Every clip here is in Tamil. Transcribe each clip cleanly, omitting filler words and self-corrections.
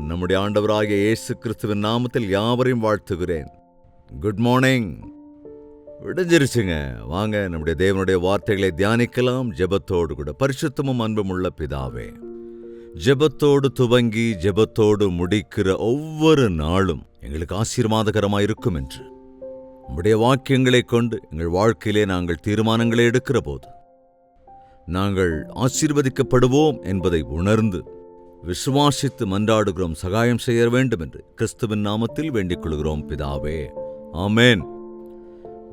நம்முடைய ஆண்டவராகிய இயேசு கிறிஸ்துவின் நாமத்தில் யாவரையும் வாழ்த்துகிறேன். Good morning. விடுஞ்சிருச்சுங்க. வாங்க நம்முடைய தேவனுடைய வார்த்தைகளை தியானிக்கலாம். ஜெபத்தோடு கூட. பரிசுத்தமும் அன்பும் உள்ள பிதாவே, ஜெபத்தோடு துவங்கி ஜெபத்தோடு முடிக்கிற ஒவ்வொரு நாளும் எங்களுக்கு ஆசீர்வாதகரமாக இருக்கும் என்று நம்முடைய வாக்கியங்களை கொண்டு எங்கள் வாழ்க்கையிலே நாங்கள் தீர்மானங்களை எடுக்கிற போது நாங்கள் ஆசீர்வதிக்கப்படுவோம் என்பதை உணர்ந்து விசுவாசித்து மன்றாடுகிறோம். சகாயம் செய்ய வேண்டும் என்று கிறிஸ்துவின் நாமத்தில் வேண்டிக் கொள்கிறோம் பிதாவே, ஆமேன்.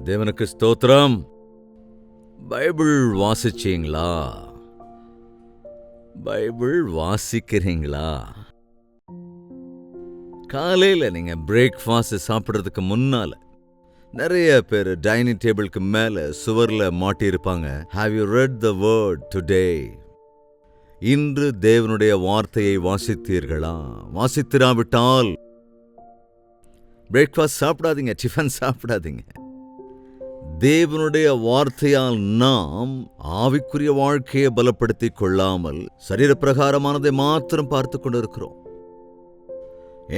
தேவனுக்கு ஸ்தோத்திரம். பைபிள் வாசிச்சீங்களா? பைபிள் வாசிக்கிறீங்களா? காலையில் நீங்க பிரேக்ஃபாஸ்ட் சாப்பிட்றதுக்கு முன்னால நிறைய பேர் டைனிங் டேபிளுக்கு மேல சுவர்ல மாட்டியிருப்பாங்க. Have you read the word today? இன்று தேவனுடைய வார்த்தையை வாசித்தீர்களா? வாசித்திராவிட்டால் பிரேக்ஃபாஸ்ட் சாப்பிடாதீங்க, டிஃபன் சாப்பிடாதீங்க. தேவனுடைய வார்த்தையால் நாம் ஆவிக்குரிய வாழ்க்கையை பலப்படுத்திக் கொள்ளாமல் சரீரப்பிரகாரமானதை மாத்திரம் பார்த்து கொண்டிருக்கிறோம்.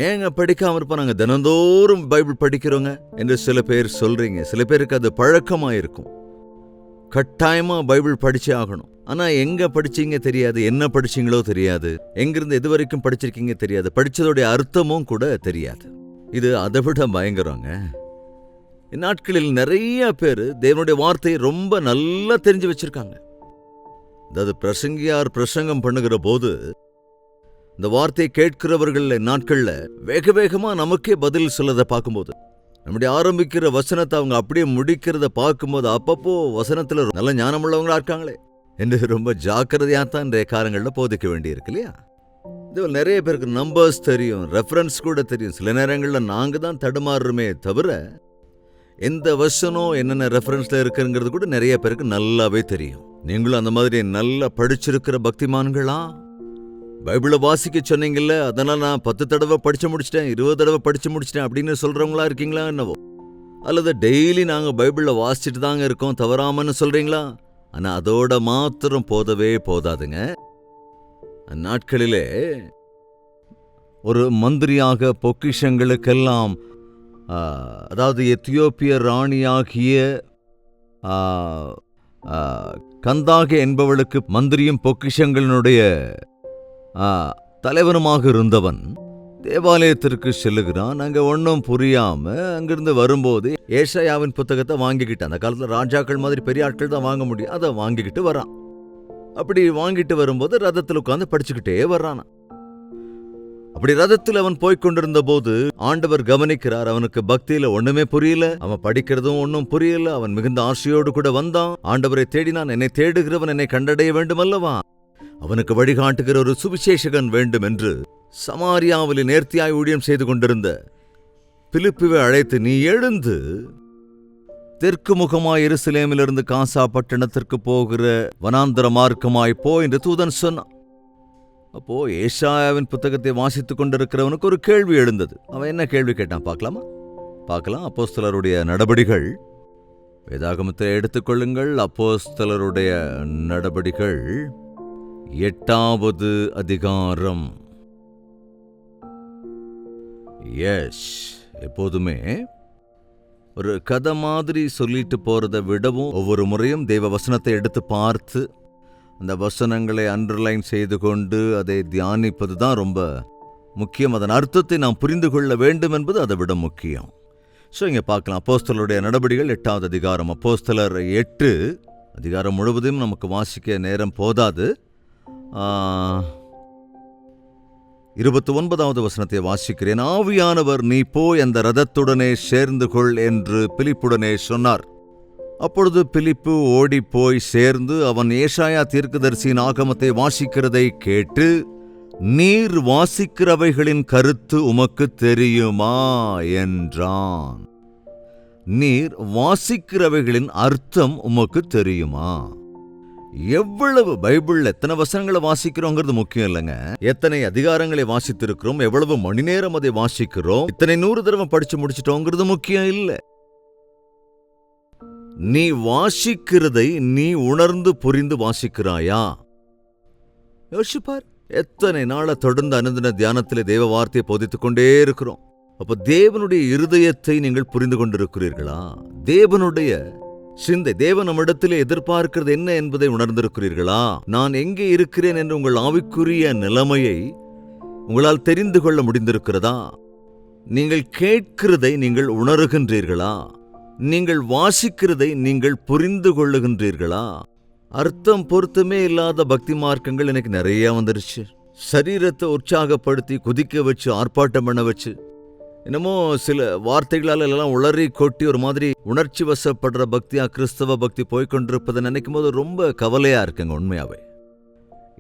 ஏங்க படிக்காம இருப்போம்? நாங்கள் தினந்தோறும் பைபிள் படிக்கிறோங்க என்று சில பேர் சொல்றீங்க. சில பேருக்கு அது பழக்கமாக இருக்கும். கட்டாயமா பைபிள் படிச்சே ஆகணும். ஆனா எங்க படிச்சீங்க தெரியாது, என்ன படிச்சீங்களோ தெரியாது, எங்கிருந்து எது வரைக்கும் படிச்சிருக்கீங்க தெரியாது, படிச்சதோடைய அர்த்தமும் கூட தெரியாது. இது அதை விட பயங்கரங்க. இந்நாட்களில் நிறைய பேர் தேவனுடைய வார்த்தையை ரொம்ப நல்லா தெரிஞ்சு வச்சிருக்காங்க. அதாவது பிரசங்கியார் பிரசங்கம் பண்ணுகிற போது இந்த வார்த்தையை கேட்கிறவர்கள் நாட்கள்ல வேக வேகமா நமக்கே பதில் சொல்லதை பார்க்கும்போது, நம்முடைய ஆரம்பிக்கிற வசனத்தை அவங்க அப்படியே முடிக்கிறத பார்க்கும்போது அப்பப்போ வசனத்துல நல்ல ஞானமுள்ளவங்களா இருக்காங்களே என்று ரொம்ப ஜாக்கிரதையாத்தான் இன்றைய காலங்களில் போதிக்க வேண்டியிருக்கு இல்லையா? இது நிறைய பேருக்கு நம்பர்ஸ் தெரியும், ரெஃபரன்ஸ் கூட தெரியும். சில நேரங்களில் நாங்க தான் தடுமாறுறோமே தவிர எந்த வசனம் என்னென்ன ரெஃபரன்ஸ்ல இருக்குங்கிறது கூட நிறைய பேருக்கு நல்லாவே தெரியும். நீங்களும் அந்த மாதிரி நல்லா படிச்சிருக்கிற பக்திமான்களா? பைபிளை வாசிக்க சொன்னீங்கல்ல, அதனால நான் 10 தடவை படிச்சு முடிச்சிட்டேன், 20 தடவை படிச்சு முடிச்சிட்டேன் அப்படின்னு சொல்றவங்களா இருக்கீங்களா என்னவோ? அல்லது டெய்லி நாங்கள் பைபிளை வாசிச்சுட்டு தாங்க இருக்கோம் தவறாமன்னு சொல்றீங்களா? ஆனால் அதோட மாத்திரம் போதவே போதாதுங்க. அந்நாட்களிலே ஒரு மந்திரியாக பொக்கிஷங்களுக்கெல்லாம், அதாவது எத்தியோப்பிய ராணியாகிய கந்தாகே என்பவளுக்கு மந்திரியும் பொக்கிஷங்களினுடைய தலைவனுமாக இருந்தவன் தேவாலயத்திற்கு செல்லுகிறான். அங்க ஒன்னும் புரியாம அங்கிருந்து வரும்போது ஏசாயாவின் புத்தகத்தை வாங்கிக்கிட்டு, அந்த காலத்துல ராஜாக்கள் மாதிரி பெரிய ஆட்கள் தான் வாங்க முடியும், அதை வாங்கிக்கிட்டு வரான். அப்படி வாங்கிட்டு வரும்போது ரதத்தில் உட்கார்ந்து படிச்சுக்கிட்டே வர்றான். அப்படி ரதத்தில் அவன் போய்கொண்டிருந்த போது ஆண்டவர் கவனிக்கிறார். அவனுக்கு பக்தியில ஒண்ணுமே புரியல, அவன் படிக்கிறதும் ஒன்னும் புரியல. அவன் மிகுந்த ஆசையோடு கூட வந்தான், ஆண்டவரை தேடினான். என்னை தேடுகிறவன் என்னை கண்டடைய வேண்டும் அல்லவா? அவனுக்கு வழிகாட்டுகிற ஒரு சுவிசேஷகன் வேண்டும் என்று சமாரியாவில் நேர்த்தியாய் ஊழியம் செய்து கொண்டிருந்த பிலிப்புவை அழைத்து, நீ எழுந்து தெற்கு முகமாய் எருசலேமிலிருந்து காசா பட்டணத்திற்கு போகிற வனாந்தர மார்க்கமாய் போ என்று தூதன் சொன்னான். அப்போ ஏசாயாவின் புத்தகத்தை வாசித்துக் கொண்டிருக்கிறவனுக்கு ஒரு கேள்வி எழுந்தது. அவன் என்ன கேள்வி கேட்டான் பார்க்கலாம். அப்போஸ்தலருடைய நடபடிகள், வேதாகமத்தை எடுத்துக்கொள்ளுங்கள். அப்போஸ்தலருடைய நடபடிகள் 8வது அதிகாரம். எப்போதுமே ஒரு கதை மாதிரி சொல்லிட்டு போறதை விடவும் ஒவ்வொரு முறையும் தெய்வ வசனத்தை எடுத்து பார்த்து அந்த வசனங்களை அண்டர்லைன் செய்து கொண்டு அதை தியானிப்பது தான் ரொம்ப முக்கியம். அதன் அர்த்தத்தை நாம் புரிந்து கொள்ள வேண்டும் என்பது அதை விட முக்கியம். ஸோ இங்கே பார்க்கலாம், அப்போஸ்தலருடைய நடபடிகள் 8வது அதிகாரம். அப்போஸ்தலர் 8 அதிகாரம் முழுவதும் நமக்கு வாசிக்க நேரம் போதாது. 29வது வசனத்தை வாசிக்கிறேன். ஆவியானவர் நீ போய் அந்த ரதத்துடனே சேர்ந்து கொள் என்று பிலிப்புடனே சொன்னார். அப்பொழுது பிலிப்பு ஓடி போய் சேர்ந்து அவன் ஏசாயா தீர்க்கதரிசியின் ஆகமத்தை வாசிக்கிறதை கேட்டு, நீர் வாசிக்கிறவைகளின் கருத்து உமக்கு தெரியுமா என்றான். நீர் வாசிக்கிறவைகளின் அர்த்தம் உமக்கு தெரியுமா? எவ்வளவு பைபிள் எத்தனை வசனங்களை வாசிக்கிறோங்கிறது முக்கியம் இல்லைங்க. எத்தனை அதிகாரங்களை வாசித்திருக்கிறோம், எவ்வளவு மணி நேரம் அதை வாசிக்கிறோம், இத்தனை 100 தடவை படிச்சு முடிச்சிட்டோங்கிறது முக்கியம் இல்லை. நீ வாசிக்கிறதை நீ உணர்ந்து புரிந்து வாசிக்கிறாயா? யோசிப்பார். எத்தனை நாள தொடர்ந்து அனுதின தியானத்திலே தேவ வார்த்தையை போதித்துக் கொண்டே இருக்கிறோம். அப்ப தேவனுடைய இருதயத்தை நீங்கள் புரிந்து கொண்டிருக்கிறீர்களா? தேவனுடைய சிந்தை, தேவன் நம்மிடத்திலே எதிர்பார்க்கிறது என்ன என்பதை உணர்ந்திருக்கிறீர்களா? நான் எங்கே இருக்கிறேன் என்று உங்கள் ஆவிக்குரிய நிலைமையை உங்களால் தெரிந்து கொள்ள முடிந்திருக்கிறதா? நீங்கள் கேட்கிறதை நீங்கள் உணர்கின்றீர்களா? நீங்கள் வாசிக்கிறதை நீங்கள் புரிந்து கொள்ளுகின்றீர்களா? அர்த்தம் பொருத்தமே இல்லாத பக்தி மார்க்கங்கள் எனக்கு நிறைய வந்துருச்சு. சரீரத்தை உற்சாகப்படுத்தி குதிக்க வச்சு ஆர்ப்பாட்டம் பண்ண வச்சு, என்னமோ சில வார்த்தைகளால் எல்லாம் உளறி கொட்டி ஒரு மாதிரி உணர்ச்சி வசப்படுற பக்தியா கிறிஸ்தவ பக்தி போய்கொண்டிருப்பதை நினைக்கும் போது ரொம்ப கவலையா இருக்குங்க. உண்மையாவே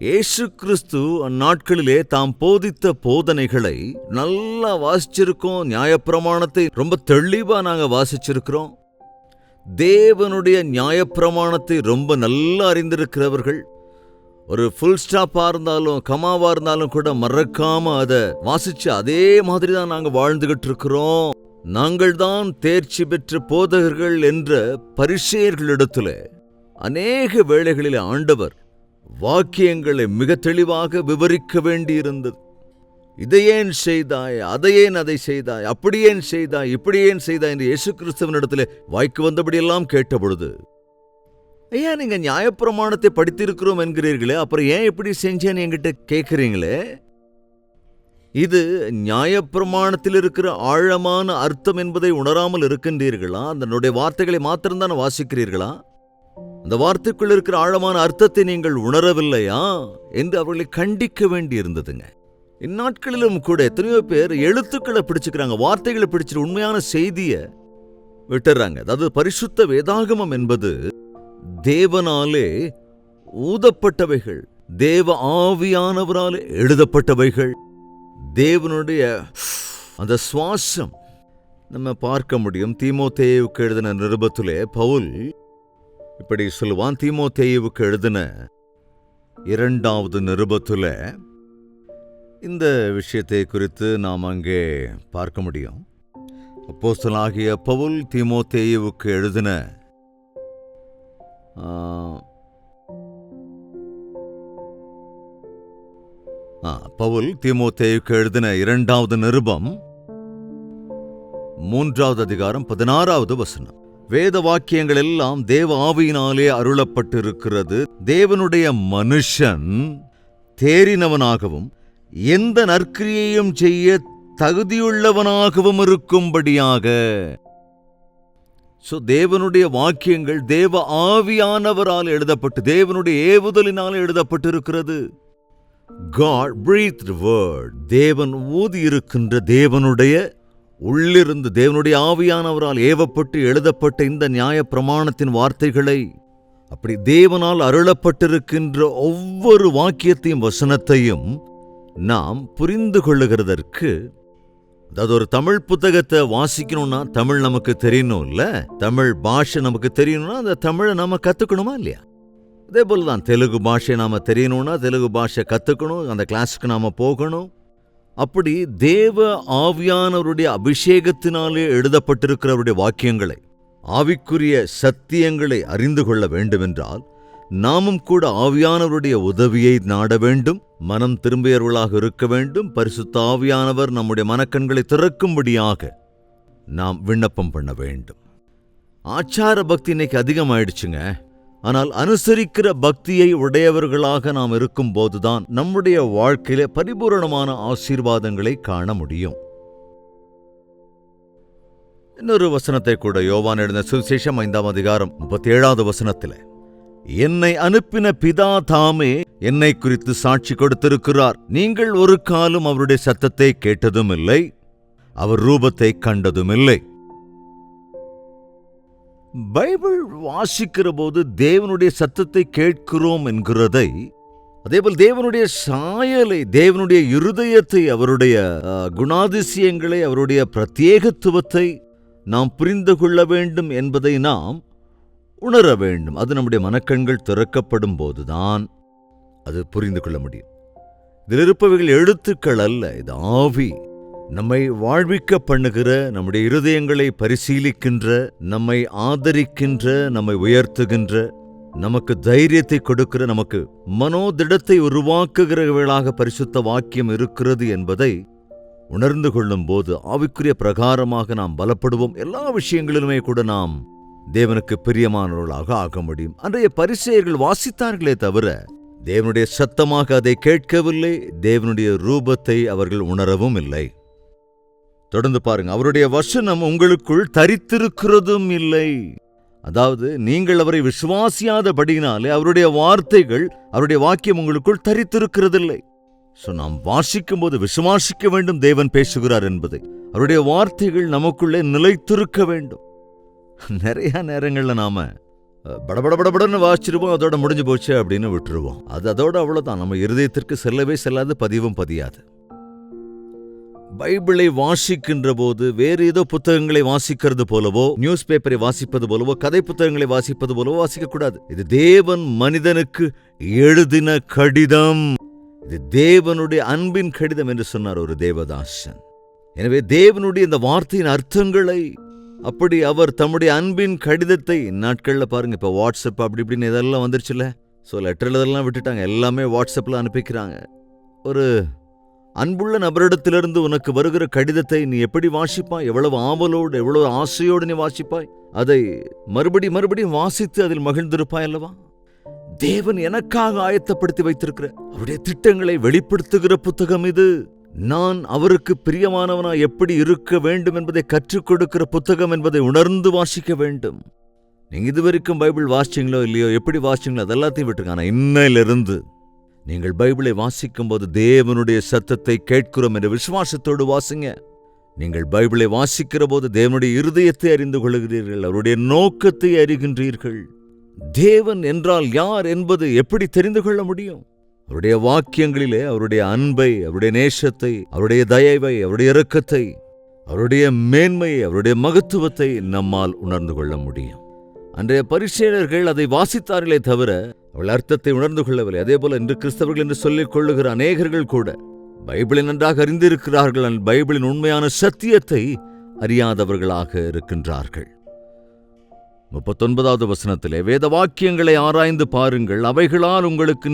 இயேசு கிறிஸ்து அந்நாட்களிலே தாம் போதித்த போதனைகளை நல்லா வாசிச்சிருக்கோம். நியாயப்பிரமாணத்தை ரொம்ப தெளிவா நாங்க வாசிச்சிருக்கிறோம். தேவனுடைய நியாயப்பிரமாணத்தை ரொம்ப நல்லா அறிந்திருக்கிறவர்கள். ஒரு ஃபுல் ஸ்டாப்பா இருந்தாலும் கமாவா இருந்தாலும் கூட மறக்காம அதை வாசிச்சு அதே மாதிரி தான் நாங்க வாழ்ந்துகிட்டு இருக்கிறோம். நாங்கள் தான் தேர்ச்சி பெற்ற போதகர்கள் என்ற பரிசேயர்களிடத்துல அநேக வேளைகளில் ஆண்டவர் வாக்கியங்களை மிக தெளிவாக விவரிக்க வேண்டியிருந்தது. இதையேன் செய்தாய், அதையேன் அதை செய்தாய், அப்படியேன் செய்தாய், இப்படியேன் செய்தாய் என்று இயேசு கிறிஸ்துவனிடத்தில் வாய்க்கு வந்தபடியெல்லாம் கேட்ட பொழுது, ஐயா நீங்க நியாயப்பிரமாணத்தை படித்திருக்கிறோம் என்கிறீர்களே, அப்புறம் ஏன் இப்படி செஞ்சேன்னு என்கிட்ட கேட்கிறீங்களே? இது நியாயப்பிரமாணத்தில் இருக்கிற ஆழமான அர்த்தம் என்பதை உணராமல் இருக்கின்றீர்களா? அதனுடைய வார்த்தைகளை மாத்திரம்தான் வாசிக்கிறீர்களா? அந்த வார்த்தைக்குள் இருக்கிற ஆழமான அர்த்தத்தை நீங்கள் உணரவில்லையா என்று அவர்களை கண்டிக்க வேண்டி இருந்ததுங்க. இந்நாட்களிலும் கூட எத்தனையோ பேர் எழுத்துக்களை பிடிச்சுக்கிறாங்க, வார்த்தைகளை பிடிச்சிட்டு உண்மையான செய்தியை விட்டுறாங்க. அதாவது பரிசுத்த வேதாகமம் என்பது தேவனாலே ஊதப்பட்டவைகள், தேவ ஆவியானவராலே எழுதப்பட்டவைகள், தேவனுடைய அந்த சுவாசம் நம்ம பார்க்க முடியும். தீமோத்தேயுவுக்கு எழுதின நிருபத்திலே பவுல் இப்படி சொல்லுவான். தீமோத்தேயுவுக்கு எழுதின 2வது நிருபத்துல இந்த விஷயத்தை குறித்து நாம் அங்கே பார்க்க முடியும். அப்போஸ்தலனாகிய பவுல் தீமோத்தேயுவுக்கு எழுதின பவுல் தீமோத்தேயுவுக்கு எழுதின 2வது நிருபம் 3வது அதிகாரம் 16வது வசனம். வேத வாக்கியங்கள் எல்லாம் தேவ ஆவியினாலே அருளப்பட்டிருக்கிறது. தேவனுடைய மனுஷன் தேறினவனாகவும் எந்த நற்கிரியையும் செய்ய தகுதியுள்ளவனாகவும் இருக்கும்படியாக. தேவனுடைய வாக்கியங்கள் தேவ ஆவியானவரால் எழுதப்பட்டு தேவனுடைய ஏவுதலினால் எழுதப்பட்டிருக்கிறது. God breathed word. தேவன் ஊதி இருக்கின்ற தேவனுடைய உள்ளிருந்து தேவனுடைய ஆவியானவரால் ஏவப்பட்டு எழுதப்பட்ட இந்த நியாய பிரமாணத்தின் வார்த்தைகளை, அப்படி தேவனால் அருளப்பட்டிருக்கின்ற ஒவ்வொரு வாக்கியத்தையும் வசனத்தையும் நாம் புரிந்து கொள்ளுகிறதற்கு, அதாவது ஒரு தமிழ் புத்தகத்தை வாசிக்கணும்னா தமிழ் நமக்கு தெரியணும் இல்ல, தமிழ் பாஷை நமக்கு தெரியணும்னா அந்த தமிழை நாம கத்துக்கணுமா இல்லையா? அதே போலதான் தெலுங்கு பாஷை நாம தெரியணும்னா தெலுங்கு பாஷை கத்துக்கணும், அந்த கிளாஸுக்கு நாம போகணும். அப்படி தேவ ஆவியானவருடைய அபிஷேகத்தினாலே எழுதப்பட்டிருக்கிறவருடைய வாக்கியங்களை, ஆவிக்குரிய சத்தியங்களை அறிந்து கொள்ள வேண்டுமென்றால் நாமும் கூட ஆவியானவருடைய உதவியை நாட வேண்டும். மனம் திரும்பியவர்களாக இருக்க வேண்டும். பரிசுத்த ஆவியானவர் நம்முடைய மனக்கண்களை திறக்கும்படியாக நாம் விண்ணப்பம் பண்ண வேண்டும். ஆச்சார பக்தி இன்னைக்கு அதிகமாயிடுச்சுங்க. ஆனால் அனுசரிக்கிற பக்தியை உடையவர்களாக நாம் இருக்கும் போதுதான் நம்முடைய வாழ்க்கையில பரிபூரணமான ஆசீர்வாதங்களை காண முடியும். இன்னொரு வசனத்தை கூட யோவான் எழுதின சுவிசேஷம் 5ஆம் அதிகாரம் 37வது வசனத்தில், என்னை அனுப்பின பிதா தாமே என்னை குறித்து சாட்சி கொடுத்திருக்கிறார். நீங்கள் ஒரு காலம் அவருடைய சத்தத்தை கேட்டதும் இல்லை, அவர் ரூபத்தை கண்டதும் இல்லை. பைபிள் வாசிக்கிற போது தேவனுடைய சத்தத்தை கேட்கிறோம் என்கிறதை, அதேபோல் தேவனுடைய சாயலை, தேவனுடைய இருதயத்தை, அவருடைய குணாதிசயங்களை, அவருடைய பிரத்யேகத்துவத்தை நாம் புரிந்து கொள்ள வேண்டும் என்பதை நாம் உணர வேண்டும். அது நம்முடைய மனக்கண்கள் திறக்கப்படும் போதுதான் அது புரிந்து கொள்ள முடியும். இதில் இருப்பவைகள் எழுத்துக்கள் அல்ல, இது ஆவி. நம்மை வாழ்விக்க பண்ணுகிற, நம்முடைய இருதயங்களை பரிசீலிக்கின்ற, நம்மை ஆதரிக்கின்ற, நம்மை உயர்த்துகின்ற நமக்கு தைரியத்தை கொடுக்கிற, நமக்கு மனோதிடத்தை உருவாக்குகிறவர்களாக பரிசுத்த வாக்கியம் இருக்கிறது என்பதை உணர்ந்து கொள்ளும் போது ஆவிக்குரிய பிரகாரமாக நாம் பலப்படுவோம். எல்லா விஷயங்களிலுமே கூட நாம் தேவனுக்கு பிரியமானவர்களாக ஆக முடியும். அன்றைய பரிசேயர்கள் வாசித்தார்களே தவிர தேவனுடைய சத்தமாக அதை கேட்கவில்லை. தேவனுடைய ரூபத்தை அவர்கள் உணரவும் இல்லை. தொடர்ந்து பாருங்க, அவருடைய வசனம் உங்களுக்குள் தரித்திருக்கிறதும் இல்லை. அதாவது நீங்கள் அவரை விசுவாசியாதபடியினாலே அவருடைய வார்த்தைகள், அவருடைய வாக்கியம் உங்களுக்குள் தரித்திருக்கிறதில்லை. நாம் வாசிக்கும் போது விசுவாசிக்க வேண்டும் தேவன் பேசுகிறார் என்பதை. அவருடைய வார்த்தைகள் நமக்குள்ளே நிலைத்திருக்க வேண்டும். நிறைய நேரங்கள்ல நாம படபடபடன்னு வாசிச்சிருவோம், அதோட முடிஞ்சு போச்சு அப்படின்னு விட்டுருவோம். அதோட அவ்வளவுதான். நம்ம இருதயத்திற்கு செல்லவே செல்லாது, பதிவும் பதியாது. பைபிளை வாசிக்கின்ற போது வேறு ஏதோ புத்தகங்களை வாசிக்கிறது போலவோ, நியூஸ் பேப்பரை வாசிப்பது போலவோ, கதை புத்தகங்களை வாசிப்பது போலவோ வாசிக்கக்கூடாது. இது தேவன் மனிதனுக்கு எழுதின கடிதம். இது தேவனுடைய அன்பின் கடிதம் என்று சொன்னார் ஒரு தேவதாசன். எனவே தேவனுடைய இந்த வார்த்தையின் அர்த்தங்களை அப்படி அவர் தம்முடைய அன்பின் கடிதத்தை நாட்கள்ல பாருங்க, இப்ப வாட்ஸ்அப் அப்படி இப்படின்னு இதெல்லாம் வந்துருச்சுல்ல. லெட்டர்ல இதெல்லாம் விட்டுட்டாங்க, எல்லாமே வாட்ஸ்அப்ல அனுப்பிக்கிறாங்க. ஒரு அன்புள்ள நபரிடத்திலிருந்து உனக்கு வருகிற கடிதத்தை நீ எப்படி வாசிப்பாய்? எவ்வளவு ஆவலோடு, எவ்வளவு ஆசையோடு நீ வாசிப்பாய்? அதை மறுபடியும் வாசித்து அதில் மகிழ்ந்திருப்பாய் அல்லவா? தேவன் எனக்காக ஆயத்தப்படுத்தி வைத்திருக்கிற அவருடைய திட்டங்களை வெளிப்படுத்துகிற புத்தகம் இது. நான் அவருக்கு பிரியமானவனா எப்படி இருக்க வேண்டும் என்பதை கற்றுக் கொடுக்கிற புத்தகம் என்பதை உணர்ந்து வாசிக்க வேண்டும். நீங்க இதுவரைக்கும் பைபிள் வாசிச்சீங்களோ இல்லையோ, எப்படி வாசிச்சீங்களோ அதெல்லாத்தையும் விட்டுருங்க. ஆனா இன்னையிலிருந்து நீங்கள் பைபிளை வாசிக்கும் போது தேவனுடைய சத்தத்தை கேட்கிறோம் என்ற விசுவாசத்தோடு வாசிங்க. நீங்கள் பைபிளை வாசிக்கிற போது தேவனுடைய இருதயத்தை அறிந்து கொள்கிறீர்கள், அவருடைய நோக்கத்தை அறிகின்றீர்கள். தேவன் என்றால் யார் என்பது எப்படி தெரிந்து கொள்ள முடியும்? அவருடைய வாக்கியங்களிலே அவருடைய அன்பை, அவருடைய நேசத்தை, அவருடைய தயவை, அவருடைய இரக்கத்தை, அவருடைய மேன்மையை, அவருடைய மகத்துவத்தை நம்மால் உணர்ந்து கொள்ள முடியும். அன்றைய பரிசேயர்கள் அதை வாசித்தார்களே தவிர அவள் அர்த்தத்தை உணர்ந்து கொள்ளவில்லை. அதே போல இன்று கிறிஸ்தவர்கள் என்று சொல்லிக் கொள்ளுகிற அநேகர்கள் கூட பைபிளை நன்றாக அறிந்திருக்கிறார்கள், பைபிளின் உண்மையான சத்தியத்தை அறியாதவர்களாக இருக்கின்றார்கள். 39வது வசனத்திலே, வேத வாக்கியங்களை ஆராய்ந்து பாருங்கள், அவைகளால் உங்களுக்கு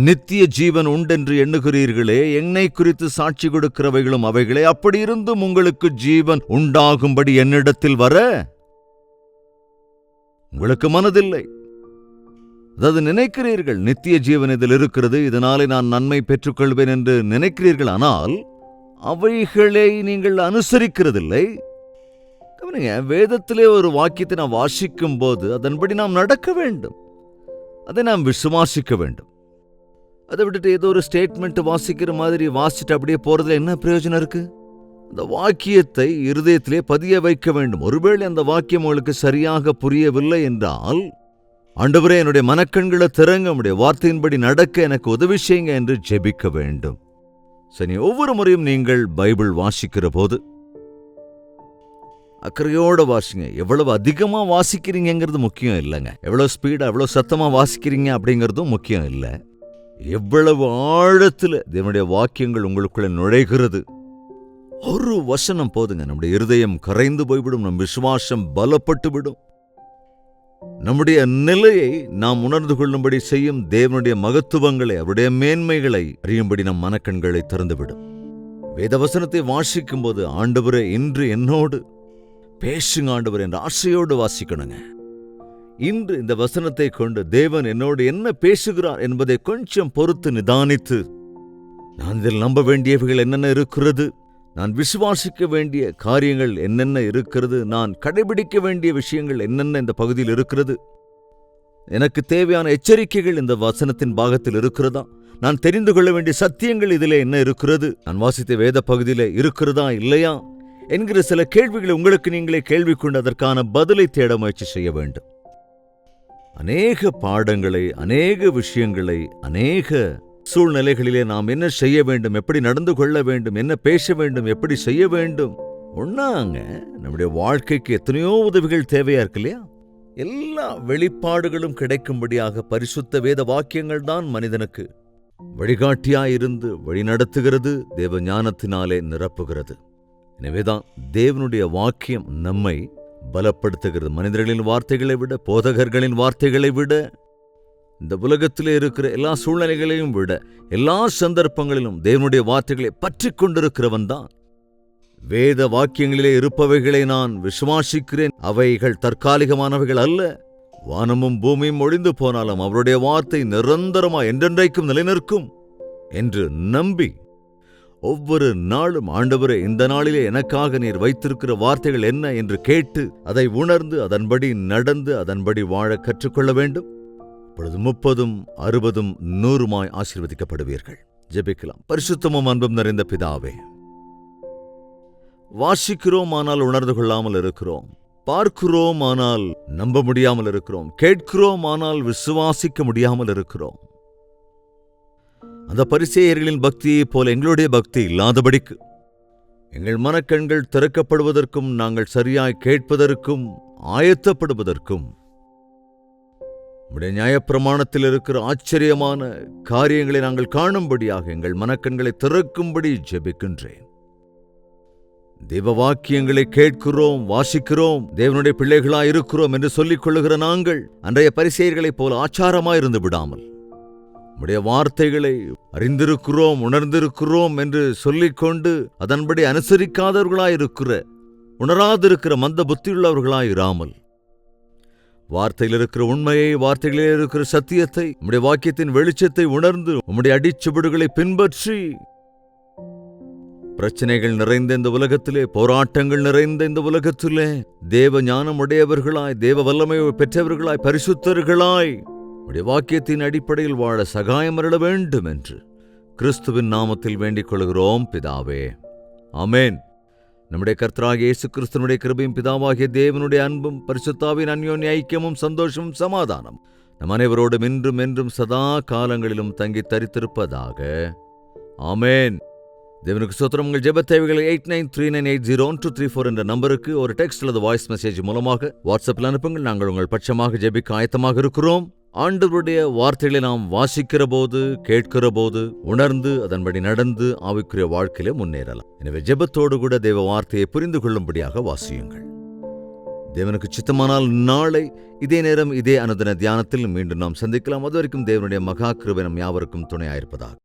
நித்திய ஜீவன் உண்டென்று எண்ணுகிறீர்களே, என்னை குறித்து சாட்சி கொடுக்கிறவைகளும் அவைகளே. அப்படி இருந்தும் உங்களுக்கு ஜீவன் உண்டாகும்படி என்னிடத்தில் வர உங்களுக்கு மனதில்லை. அதாவது நினைக்கிறீர்கள் நித்திய ஜீவன் இதில் இருக்கிறது, இதனாலே நான் நன்மை பெற்றுக்கொள்வேன் என்று நினைக்கிறீர்கள். ஆனால் அவைகளை நீங்கள் அனுசரிக்கிறதில்லை. வேதத்திலே ஒரு வாக்கியத்தை நாம் வாசிக்கும் போது அதன்படி நாம் நடக்க வேண்டும், அதை நாம் விசுவாசிக்க வேண்டும். அதை விட்டுட்டு ஏதோ ஒரு ஸ்டேட்மெண்ட் வாசிக்கிற மாதிரி வாசிட்டு அப்படியே போறதுல என்ன பிரயோஜனம் இருக்கு? அந்த வாக்கியத்தை இருதயத்திலே பதிய வைக்க வேண்டும். ஒருவேளை அந்த வாக்கியம் உங்களுக்கு சரியாக புரியவில்லை என்றால், ஆண்டவரே என்னுடைய மனக்கண்களை திறங்க, உம்முடைய வார்த்தையின்படி நடக்க எனக்கு உதவி செய்யுங்க என்று ஜெபிக்க வேண்டும். சரி, ஒவ்வொரு முறையும் நீங்கள் பைபிள் வாசிக்கிற போது அக்கறையோட வாசிங்க. எவ்வளவு அதிகமா வாசிக்கிறீங்கிறது முக்கியம் இல்லைங்க, எவ்வளவு ஸ்பீடா எவ்வளவு சத்தமா வாசிக்கிறீங்க அப்படிங்கிறதும் முக்கியம் இல்லை. எவ்வளவு ஆழத்துல தேவனுடைய வாக்கியங்கள் உங்களுக்குள்ள நுழைகிறது. ஒரு வசனம் போதுங்க, நம்முடைய இருதயம் கரைந்து போய்விடும், நம் விசுவாசம் பலப்பட்டு விடும். நம்முடைய நிலையை நாம் உணர்ந்து கொள்ளும்படி செய்யும் தேவனுடைய மகத்துவங்களை, அவருடைய மேன்மைகளை அறியும்படி நம் மனக்கண்களை திறந்துவிடும். வேதவசனத்தை வாசிக்கும் போது, ஆண்டவரே இன்று என்னோடு பேசுங்க ஆண்டவர் என்ற ஆசையோடு வாசிக்கணுங்க. இன்று இந்த வசனத்தை கொண்டு தேவன் என்னோடு என்ன பேசுகிறார் என்பதை கொஞ்சம் பொறுத்து நிதானித்து, நான் இதில் நம்ப வேண்டியவைகள் என்னென்ன இருக்கிறது, நான் விசுவாசிக்க வேண்டிய காரியங்கள் என்னென்ன இருக்கிறது, நான் கடைபிடிக்க வேண்டிய விஷயங்கள் என்னென்ன இந்த பகுதியில் இருக்கிறது, எனக்கு தேவையான எச்சரிக்கைகள் இந்த வசனத்தின் பாகத்தில் இருக்கிறதா, நான் தெரிந்து கொள்ள வேண்டிய சத்தியங்கள் இதிலே என்ன இருக்கிறது, நான் வாசித்த வேத பகுதியிலே இருக்கிறதா இல்லையா என்கிற சில கேள்விகளை உங்களுக்கு நீங்களே கேள்வி கொண்டு அதற்கான பதிலை தேட முயற்சி செய்ய வேண்டும். அநேக பாடங்களை, அநேக விஷயங்களை, அநேக சூழ்நிலைகளிலே நாம் என்ன செய்ய வேண்டும், எப்படி நடந்து கொள்ள வேண்டும், என்ன பேச வேண்டும், எப்படி செய்ய வேண்டும், ஒன்னாங்க நம்முடைய வாழ்க்கைக்கு எத்தனையோ உதவிகள் தேவையா இருக்கு இல்லையா? எல்லா வெளிப்பாடுகளும் கிடைக்கும்படியாக பரிசுத்த வேத வாக்கியங்கள் தான் மனிதனுக்கு வழிகாட்டியாயிருந்து வழிநடத்துகிறது, தேவ ஞானத்தினாலே நிரப்புகிறது. எனவேதான் தேவனுடைய வாக்கியம் நம்மை பலப்படுத்துகிறது. மனிதர்களின் வார்த்தைகளை விட, போதகர்களின் வார்த்தைகளை விட, இந்த உலகத்திலே இருக்கிற எல்லா சூழ்நிலைகளையும் விட, எல்லா சந்தர்ப்பங்களிலும் தேவனுடைய வார்த்தைகளை பற்றி கொண்டிருக்கிறவன் தான். வேத வாக்கியங்களிலே இருப்பவைகளை நான் விசுவாசிக்கிறேன், அவைகள் தற்காலிகமானவைகள் அல்ல. வானமும் பூமியும் ஒழிந்து போனாலும் அவருடைய வார்த்தை நிரந்தரமாய் என்றென்றைக்கும் நிலைநிற்கும் என்று நம்பி ஒவ்வொரு நாளும், ஆண்டவரே, இந்த நாளிலே எனக்காக நீர் வைத்திருக்கிற வார்த்தைகள் என்ன என்று கேட்டு அதை உணர்ந்து அதன்படி நடந்து அதன்படி வாழ கற்றுக்கொள்ள வேண்டும். இப்பொழுது 30, 60, 100 ஆசீர்வதிக்கப்படுவீர்கள். ஜெபிக்கலாம். பரிசுத்தமும் அன்பும் நிறைந்த பிதாவே, வாசிக்கிறோம் ஆனால் உணர்ந்து கொள்ளாமல் இருக்கிறோம், பார்க்கிறோம் ஆனால் நம்ப முடியாமல் இருக்கிறோம், கேட்கிறோம் ஆனால் விசுவாசிக்க முடியாமல் இருக்கிறோம். அந்த பரிசேயர்களின் பக்தியைப் போல எங்களுடைய பக்தி இல்லாதபடிக்கு எங்கள் மனக்கண்கள் திறக்கப்படுவதற்கும், நாங்கள் சரியாய் கேட்பதற்கும் ஆயத்தப்படுவதற்கும், உம்முடைய நியாயப்பிரமாணத்தில் இருக்கிற ஆச்சரியமான காரியங்களை நாங்கள் காணும்படியாக எங்கள் மனக்கண்களை திறக்கும்படி ஜெபிக்கின்றேன். தேவ வாக்கியங்களை கேட்கிறோம், வாசிக்கிறோம், தேவனுடைய பிள்ளைகளாய் இருக்கிறோம் என்று சொல்லிக் கொள்ளுகிற நாங்கள் அன்றைய பரிசேயர்களைப் போல ஆச்சாரமாயிருந்து விடாமல், உம்முடைய வார்த்தைகளை அறிந்திருக்கிறோம், உணர்ந்திருக்கிறோம் என்று சொல்லிக்கொண்டு அதன்படி அனுசரிக்காதவர்களாயிருக்கிற, உணராதிருக்கிற மந்த புத்தியுள்ளவர்களாயிராமல், வார்த்தையில் இருக்கிற உண்மையை, வார்த்தைகளில் இருக்கிற சத்தியத்தை, உம்முடைய வாக்கியத்தின் வெளிச்சத்தை உணர்ந்து உம்முடைய அடிச்சுவடுகளை பின்பற்றி, பிரச்சனைகள் நிறைந்த இந்த உலகத்திலே, போராட்டங்கள் நிறைந்த இந்த உலகத்திலே தேவ ஞானம் உடையவர்களாய், தேவ வல்லமை பெற்றவர்களாய், பரிசுத்தர்களாய் உம்முடைய வாக்கியத்தின் அடிப்படையில் வாழ சகாயம் அருள வேண்டும் என்று கிறிஸ்துவின் நாமத்தில் வேண்டிக் கொள்கிறோம் பிதாவே. ஆமென். நம்முடைய கர்த்தராகிய இயேசு கிறிஸ்துவினுடைய கிருபையும், பிதாவாகிய தேவனுடைய அன்பும், பரிசுத்தாவின் அன்யோன்ய ஐக்கியமும், சந்தோஷமும், சமாதானம் நம் அனைவரோடும் இன்றும் என்றும் சதா காலங்களிலும் தங்கி தரித்திருப்பதாக. ஆமென். தேவனுக்கு ஸ்தோத்திரம். உங்கள் ஜெப தேவைகளை 8939801234 என்ற நம்பருக்கு ஒரு டெக்ஸ்ட் அல்லது வாய்ஸ் மெசேஜ் மூலமாக வாட்ஸ்அப்பில் அனுப்புங்கள். நாங்கள் உங்கள் பட்சமாக ஜெபிக்க ஆயத்தமாக இருக்கிறோம். ஆண்டவருடைய வார்த்தைகளை நாம் வாசிக்கிற போது, கேட்கிற போது உணர்ந்து அதன்படி நடந்து ஆவிக்குரிய வாழ்க்கையில முன்னேறலாம். எனவே ஜெபத்தோடு கூட தேவ வார்த்தையை புரிந்து கொள்ளும்படியாக வாசியுங்கள். தேவனுக்கு சித்தமானால் நாளை இதே நேரம் இதே அனுதின தியானத்தில் மீண்டும் நாம் சந்திக்கலாம். அதுவரைக்கும் தேவனுடைய மகா கிருபை நம் யாவருக்கும் துணையாயிருப்பதாக.